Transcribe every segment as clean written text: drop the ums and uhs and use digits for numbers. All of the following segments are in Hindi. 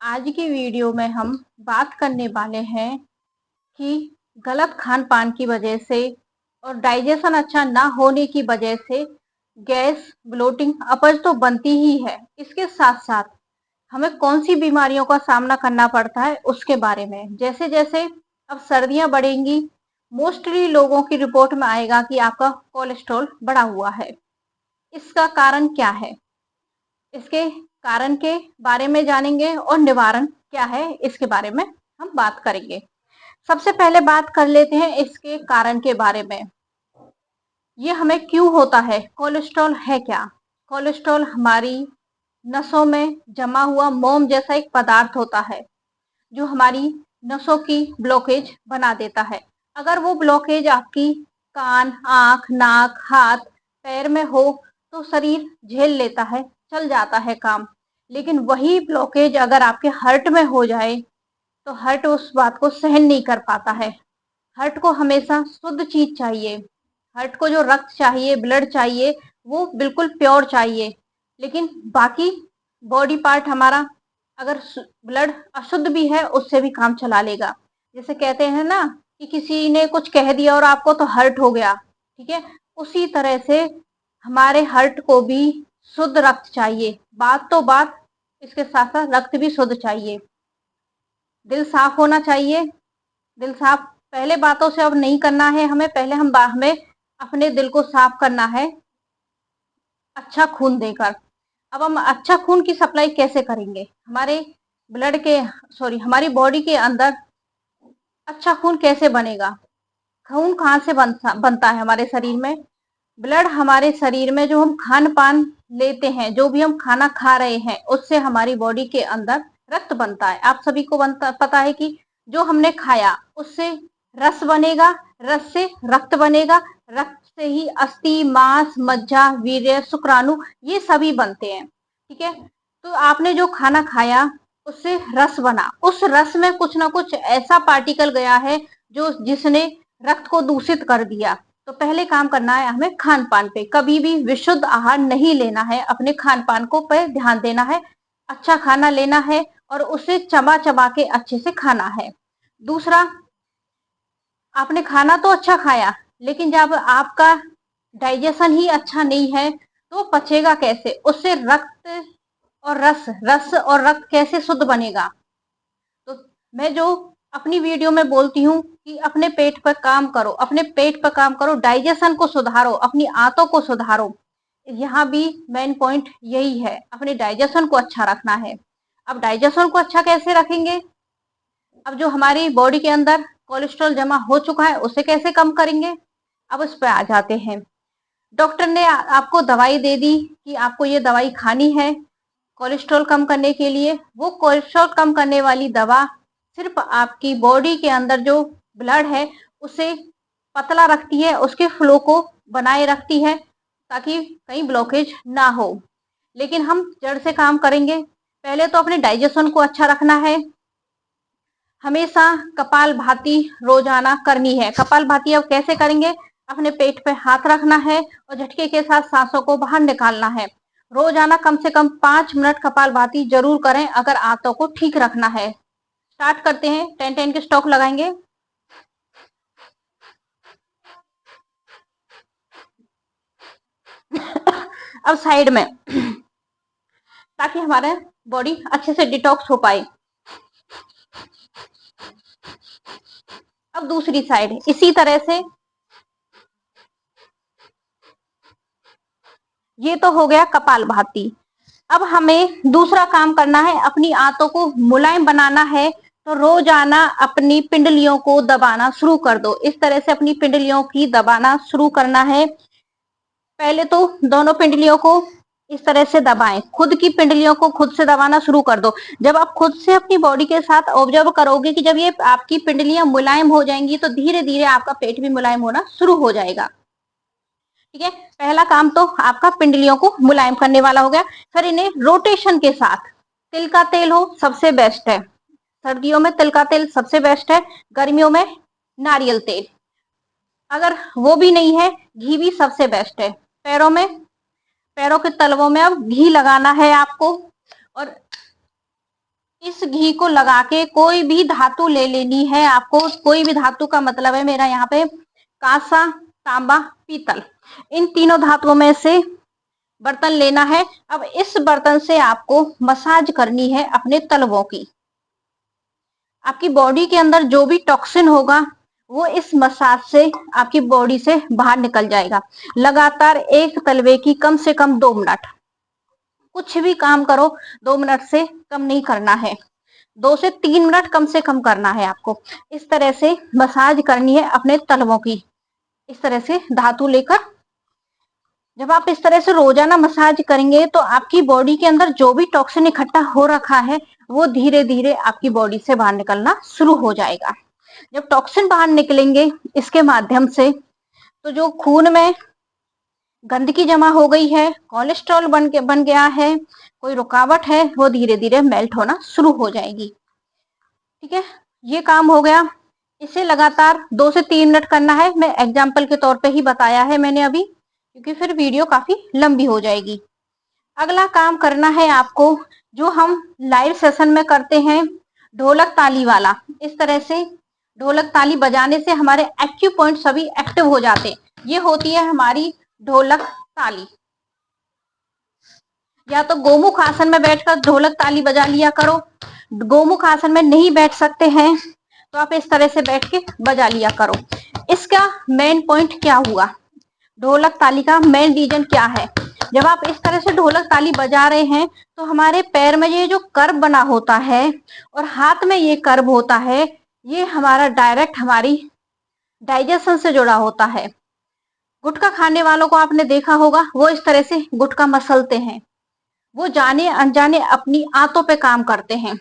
आज की वीडियो में हम बात करने वाले हैं कि गलत खान पान की वजह से और डाइजेशन अच्छा ना होने की वजह से गैस, ब्लोटिंग, अपच तो बनती ही है। इसके साथ साथ हमें कौन सी बीमारियों का सामना करना पड़ता है उसके बारे में। जैसे जैसे अब सर्दियां बढ़ेंगी, मोस्टली लोगों की रिपोर्ट में आएगा कि आपका कोलेस्ट्रॉल बढ़ा हुआ है। इसका कारण क्या है? इसके कारण के बारे में जानेंगे और निवारण क्या है इसके बारे में हम बात करेंगे। सबसे पहले बात कर लेते हैं इसके कारण के बारे में। ये हमें क्यों होता है? कोलेस्ट्रॉल है क्या? कोलेस्ट्रॉल हमारी नसों में जमा हुआ मोम जैसा एक पदार्थ होता है जो हमारी नसों की ब्लॉकेज बना देता है। अगर वो ब्लॉकेज आपकी कान, आंख, नाक, हाथ, पैर में हो तो शरीर झेल लेता है, चल जाता है काम। लेकिन वही ब्लॉकेज अगर आपके हार्ट में हो जाए तो हार्ट उस बात को सहन नहीं कर पाता है। हार्ट को हमेशा शुद्ध चीज चाहिए। हार्ट को जो रक्त चाहिए, ब्लड चाहिए, वो बिल्कुल प्योर चाहिए। लेकिन बाकी बॉडी पार्ट हमारा अगर ब्लड अशुद्ध भी है उससे भी काम चला लेगा। जैसे कहते हैं ना कि किसी ने कुछ कह दिया और आपको तो हर्ट हो गया, ठीक है। उसी तरह से हमारे हार्ट को भी शुद्ध रक्त चाहिए। बात तो बात, इसके साथ साथ रक्त भी शुद्ध चाहिए। दिल साफ होना चाहिए। दिल साफ पहले बातों से अब नहीं करना है हमें। पहले हमें अपने दिल को साफ करना है अच्छा खून देकर। अब हम अच्छा खून की सप्लाई कैसे करेंगे? हमारे ब्लड के सॉरी हमारी बॉडी के अंदर अच्छा खून कैसे बनेगा? खून कहाँ से बनता है हमारे शरीर में? ब्लड हमारे शरीर में जो हम खान पान लेते हैं, जो भी हम खाना खा रहे हैं, उससे हमारी बॉडी के अंदर रक्त बनता है। आप सभी को पता है कि जो हमने खाया उससे रस बनेगा, रस से रक्त बनेगा, रक्त से ही अस्थि, मांस, मज्जा, वीर्य, शुक्राणु ये सभी बनते हैं, ठीक है। तो आपने जो खाना खाया उससे रस बना, उस रस में कुछ ना कुछ ऐसा पार्टिकल गया है जो जिसने रक्त को दूषित कर दिया। तो पहले काम करना है हमें खान पान पे। कभी भी विशुद्ध आहार नहीं लेना है, अपने खान पान को पे ध्यान देना है। अच्छा खाना लेना है और उसे चबा चबा के अच्छे से खाना है। दूसरा, आपने खाना तो अच्छा खाया लेकिन जब आपका डाइजेशन ही अच्छा नहीं है तो पचेगा कैसे? उससे रक्त और रस और रक्त कैसे शुद्ध बनेगा? तो मैं जो अपनी वीडियो में बोलती हूँ कि अपने पेट पर काम करो, अपने पेट पर काम करो, डाइजेशन को सुधारो, अपनी आंतों को सुधारो। यहाँ भी मेन पॉइंट यही है, अपने डाइजेशन को अच्छा रखना है। अब डाइजेशन को अच्छा कैसे रखेंगे? अब जो हमारी बॉडी के अंदर कोलेस्ट्रॉल जमा हो चुका है उसे कैसे कम करेंगे? अब उस पर आ जाते हैं। डॉक्टर ने आपको दवाई दे दी कि आपको ये दवाई खानी है कोलेस्ट्रॉल कम करने के लिए। वो कोलेस्ट्रॉल कम करने वाली दवा सिर्फ आपकी बॉडी के अंदर जो ब्लड है उसे पतला रखती है, उसके फ्लो को बनाए रखती है ताकि कहीं ब्लॉकेज ना हो। लेकिन हम जड़ से काम करेंगे। पहले तो अपने डाइजेशन को अच्छा रखना है। हमेशा कपाल भाती रोजाना करनी है। कपाल भाती अब कैसे करेंगे? अपने पेट पे हाथ रखना है और झटके के साथ सांसों को बाहर निकालना है। रोजाना कम से कम 5 मिनट कपाल भाती जरूर करें अगर आंतों को ठीक रखना है। स्टार्ट करते हैं। 10-10 के स्टॉक लगाएंगे। अब साइड में ताकि हमारा बॉडी अच्छे से डिटॉक्स हो पाए। अब दूसरी साइड इसी तरह से। ये तो हो गया कपाल भाती। अब हमें दूसरा काम करना है, अपनी आंतों को मुलायम बनाना है। तो रोजाना अपनी पिंडलियों को दबाना शुरू कर दो। इस तरह से अपनी पिंडलियों की दबाना शुरू करना है। पहले तो दोनों पिंडलियों को इस तरह से दबाएं। खुद की पिंडलियों को खुद से दबाना शुरू कर दो। जब आप खुद से अपनी बॉडी के साथ ऑब्जर्व करोगे कि जब ये आपकी पिंडलियां मुलायम हो जाएंगी तो धीरे धीरे आपका पेट भी मुलायम होना शुरू हो जाएगा, ठीक है। पहला काम तो आपका पिंडलियों को मुलायम करने वाला हो गया। फिर इन्हें रोटेशन के साथ, तिल का तेल हो सबसे बेस्ट है। सर्दियों में तिल का तेल सबसे बेस्ट है, गर्मियों में नारियल तेल। अगर वो भी नहीं है, घी भी सबसे बेस्ट है। पैरों में, पैरों के तलवों में अब घी लगाना है आपको। और इस घी को लगा के कोई भी धातु ले लेनी है आपको। कोई भी धातु का मतलब है मेरा यहाँ पे कांसा, तांबा, पीतल, इन तीनों धातुओं में से बर्तन लेना है। अब इस बर्तन से आपको मसाज करनी है अपने तलवों की। आपकी बॉडी के अंदर जो भी टॉक्सिन होगा वो इस मसाज से आपकी बॉडी से बाहर निकल जाएगा। लगातार एक तलवे की कम से कम 2 मिनट, कुछ भी काम करो 2 मिनट से कम नहीं करना है, 2 से 3 मिनट कम से कम करना है आपको। इस तरह से मसाज करनी है अपने तलवों की, इस तरह से धातु लेकर। जब आप इस तरह से रोजाना मसाज करेंगे तो आपकी बॉडी के अंदर जो भी टॉक्सिन इकट्ठा हो रखा है वो धीरे धीरे आपकी बॉडी से बाहर निकलना शुरू हो जाएगा। जब टॉक्सिन बाहर निकलेंगे इसके माध्यम से, तो जो खून में गंदगी जमा हो गई है, कोलेस्ट्रॉल बन गया है, कोई रुकावट है, वो धीरे धीरे मेल्ट होना शुरू हो जाएगी। ठीक है, ये काम हो गया। इसे लगातार 2 से 3 मिनट करना है। मैं एग्जाम्पल के तौर पे ही बताया है मैंने अभी, क्योंकि फिर वीडियो काफी लंबी हो जाएगी। अगला काम करना है आपको जो हम लाइव सेशन में करते हैं, ढोलक ताली वाला। इस तरह से ढोलक ताली बजाने से हमारे एक्यू पॉइंट सभी एक्टिव हो जाते हैं। ये होती है हमारी ढोलक ताली। या तो गोमुख आसन में बैठकर ढोलक ताली बजा लिया करो। गोमुख आसन में नहीं बैठ सकते हैं तो आप इस तरह से बैठ के बजा लिया करो। इसका मेन पॉइंट क्या हुआ, ढोलक ताली का मेन रीजन क्या है? जब आप इस तरह से ढोलक ताली बजा रहे हैं तो हमारे पैर में ये जो कर्व बना होता है और हाथ में ये कर्व होता है, ये हमारा डायरेक्ट हमारी डाइजेशन से जुड़ा होता है। गुटखा खाने वालों को आपने देखा होगा, वो इस तरह से गुटखा मसलते हैं। वो जाने अनजाने अपनी आंतों पे काम करते हैं।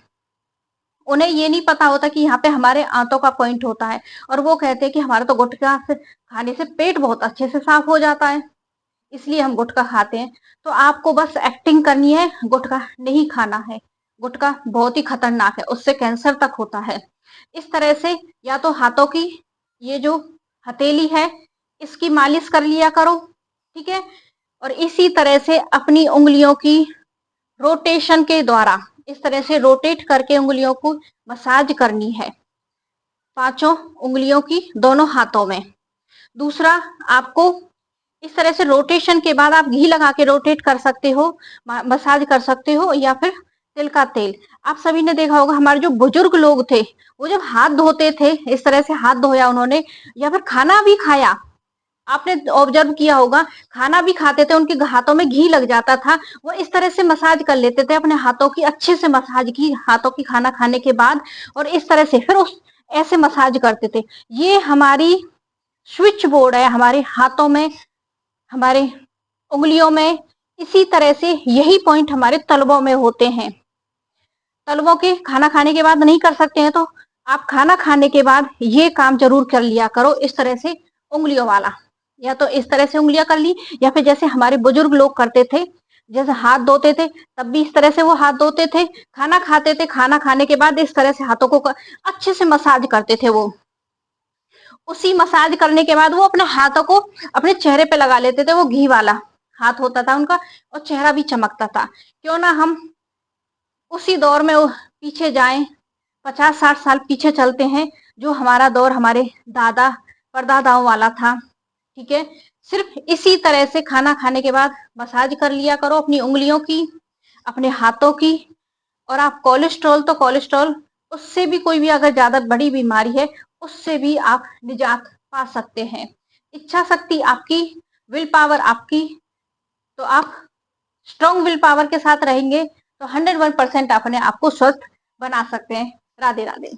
उन्हें ये नहीं पता होता कि यहाँ पे हमारे आंतों का पॉइंट होता है, और वो कहते हैं कि हमारा तो गुटखा से खाने से पेट बहुत अच्छे से साफ हो जाता है, इसलिए हम गुटखा खाते हैं। तो आपको बस एक्टिंग करनी है, गुटखा नहीं खाना है। गुटखा बहुत ही खतरनाक है, उससे कैंसर तक होता है। इस तरह से या तो हाथों की ये जो हथेली है इसकी मालिश कर लिया करो, ठीक है। और इसी तरह से अपनी उंगलियों की रोटेशन के द्वारा इस तरह से रोटेट करके उंगलियों को मसाज करनी है, 5 उंगलियों की दोनों हाथों में। दूसरा, आपको इस तरह से रोटेशन के बाद आप घी लगा के रोटेट कर सकते हो, मसाज कर सकते हो, या फिर तिल का तेल। आप सभी ने देखा होगा हमारे जो बुजुर्ग लोग थे वो जब हाथ धोते थे, इस तरह से हाथ धोया उन्होंने, या फिर खाना भी खाया, आपने ऑब्जर्व किया होगा, खाना भी खाते थे उनके हाथों में घी लग जाता था, वो इस तरह से मसाज कर लेते थे अपने हाथों की, अच्छे से मसाज की हाथों की खाना खाने के बाद, और इस तरह से फिर उस ऐसे मसाज करते थे। ये हमारी स्विच बोर्ड है हमारे हाथों में, हमारे उंगलियों में। इसी तरह से यही पॉइंट हमारे तलवों में होते हैं। तलवों के खाना खाने के बाद नहीं कर सकते हैं तो आप खाना खाने के बाद ये काम जरूर कर लिया करो, इस तरह से उंगलियों वाला। या तो इस तरह से उंगलियां कर ली, या फिर जैसे हमारे बुजुर्ग लोग करते थे, जैसे हाथ धोते थे तब भी इस तरह से वो हाथ धोते थे, खाना खाते थे, खाना खाने के बाद इस तरह से हाथों को अच्छे से मसाज करते थे। वो उसी मसाज करने के बाद वो अपने हाथों को अपने चेहरे पे लगा लेते थे, वो घी वाला हाथ होता था उनका, और चेहरा भी चमकता था। क्यों ना हम उसी दौर में पीछे जाएं, 50-60 साल पीछे चलते हैं, जो हमारा दौर हमारे दादा परदादाओं वाला था। ठीक है, सिर्फ इसी तरह से खाना खाने के बाद मसाज कर लिया करो अपनी उंगलियों की, अपने हाथों की। और आप कोलेस्ट्रॉल, तो कोलेस्ट्रॉल उससे भी कोई भी अगर ज्यादा बड़ी बीमारी है उससे भी आप निजात पा सकते हैं। इच्छा शक्ति आपकी, विल पावर आपकी, तो आप स्ट्रॉन्ग विल पावर के साथ रहेंगे तो 101% अपने आप को स्वस्थ बना सकते हैं। राधे राधे।